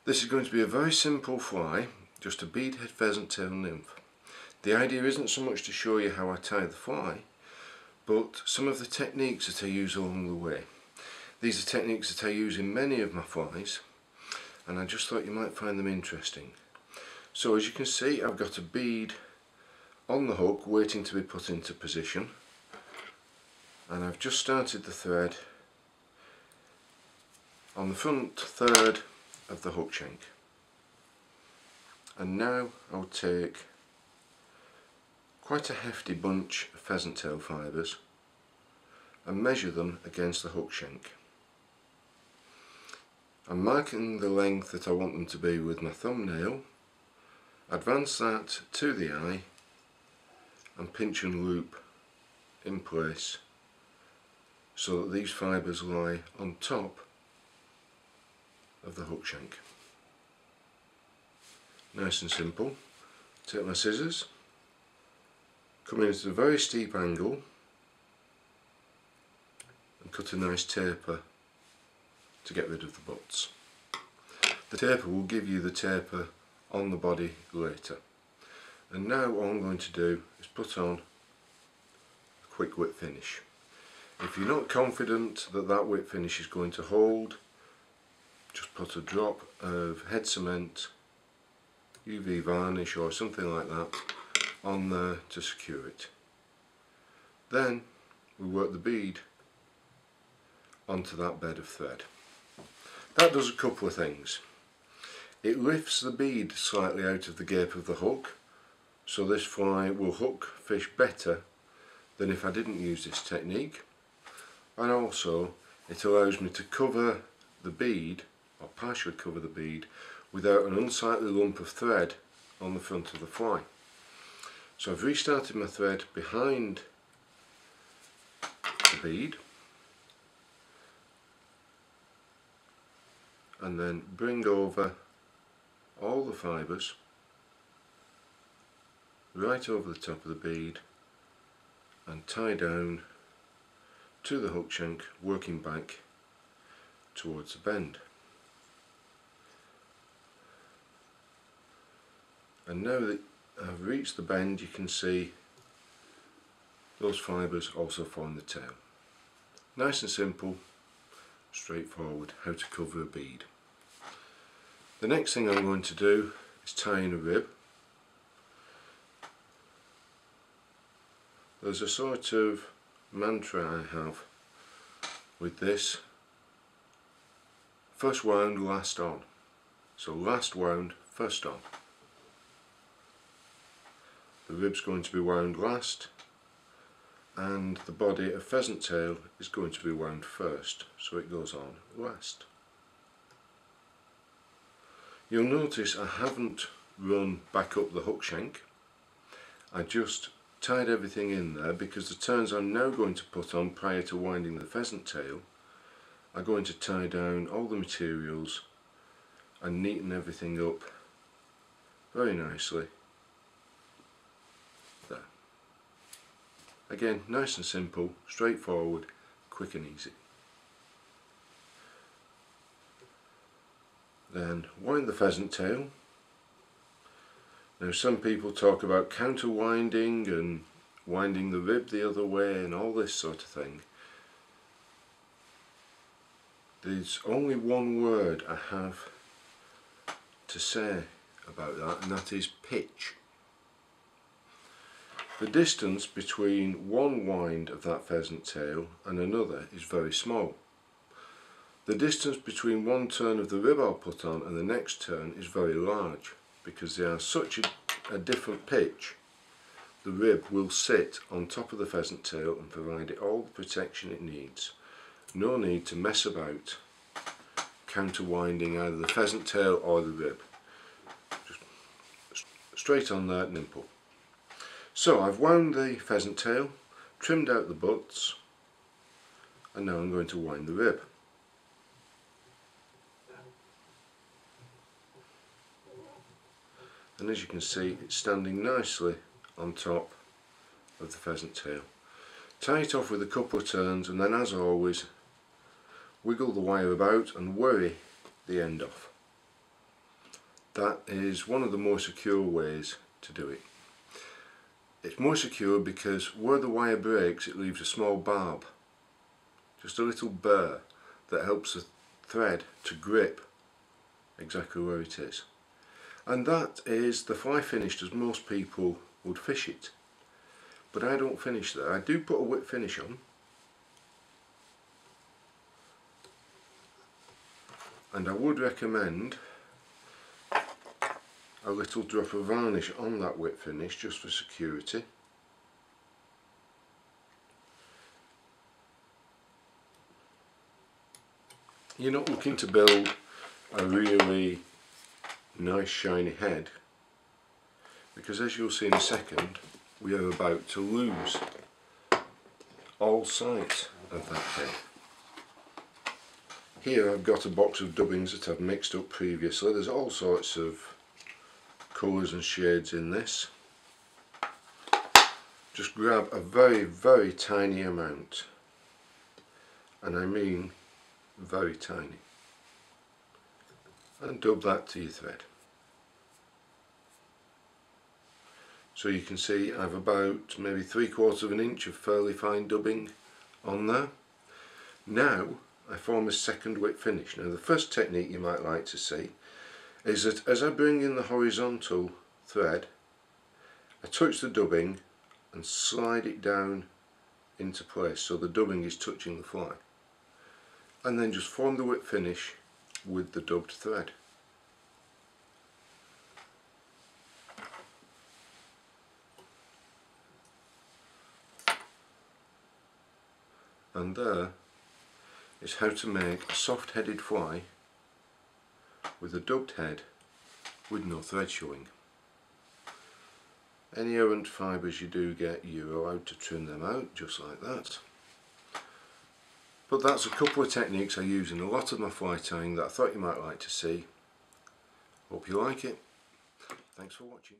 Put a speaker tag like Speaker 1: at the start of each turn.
Speaker 1: This is going to be a very simple fly, just a beadhead pheasant tail nymph. The idea isn't so much to show you how I tie the fly, but some of the techniques that I use along the way. These are techniques that I use in many of my flies, and I just thought you might find them interesting. So as you can see, I've got a bead on the hook waiting to be put into position, and I've just started the thread on the front third of the hook shank. And now I'll take quite a hefty bunch of pheasant tail fibres and measure them against the hook shank. I'm marking the length that I want them to be with my thumbnail, advance that to the eye and pinch and loop in place so that these fibres lie on top of the hook shank. Nice and simple. Take my scissors, come in at a very steep angle and cut a nice taper to get rid of the butts. The taper will give you the taper on the body later. And now all I'm going to do is put on a quick whip finish. If you're not confident that that whip finish is going to hold, just put a drop of head cement, UV varnish or something like that on there to secure it. Then we work the bead onto that bed of thread. That does a couple of things. It lifts the bead slightly out of the gape of the hook, so this fly will hook fish better than if I didn't use this technique, and also it allows me to cover the bead, or partially cover the bead, without an unsightly lump of thread on the front of the fly. So I've restarted my thread behind the bead and then bring over all the fibres right over the top of the bead and tie down to the hook shank, working back towards the bend. And now that I've reached the bend, you can see those fibres also form the tail. Nice and simple, straightforward, how to cover a bead. The next thing I'm going to do is tie in a rib. There's a sort of mantra I have with this: first wound, last on. So last wound, first on. The rib's going to be wound last, and the body of pheasant tail is going to be wound first, so it goes on last. You'll notice I haven't run back up the hook shank. I just tied everything in there because the turns I'm now going to put on prior to winding the pheasant tail are going to tie down all the materials and neaten everything up very nicely. There. Again, nice and simple, straightforward, quick and easy. Then wind the pheasant tail. Now some people talk about counter winding and winding the rib the other way and all this sort of thing. There's only one word I have to say about that, and that is pitch. The distance between one wind of that pheasant tail and another is very small. The distance between one turn of the rib I'll put on and the next turn is very large, because they are such a different pitch. The rib will sit on top of the pheasant tail and provide it all the protection it needs. No need to mess about counter winding either the pheasant tail or the rib. Just straight on there, nimble. So I've wound the pheasant tail, trimmed out the butts, and now I'm going to wind the rib. And as you can see, it's standing nicely on top of the pheasant tail. Tie it off with a couple of turns, and then, as always, wiggle the wire about and worry the end off. that is one of the more secure ways to do it. It's more secure because where the wire breaks it leaves a small barb, just a little burr that helps the thread to grip exactly where it is. And that is the fly finished as most people would fish it. But I don't finish there. I do put a whip finish on. And I would recommend a little drop of varnish on that whip finish just for security. You're not looking to build a really nice shiny head, because as you'll see in a second we are about to lose all sight of that head. Here I've got a box of dubbings that I've mixed up previously. There's all sorts of colours and shades in this. Just grab a very tiny amount, and I mean very tiny, and dub that to your thread. So you can see I've about maybe 3/4 of an inch of fairly fine dubbing on there. Now I form a second whip finish. Now the first technique you might like to see is that as I bring in the horizontal thread, I touch the dubbing and slide it down into place so the dubbing is touching the fly, and then just form the whip finish with the dubbed thread. And there is how to make a soft-headed fly with a dubbed head with no thread showing. Any errant fibres you do get, you're allowed to trim them out just like that. But that's a couple of techniques I use in a lot of my fly tying that I thought you might like to see. Hope you like it. Thanks for watching.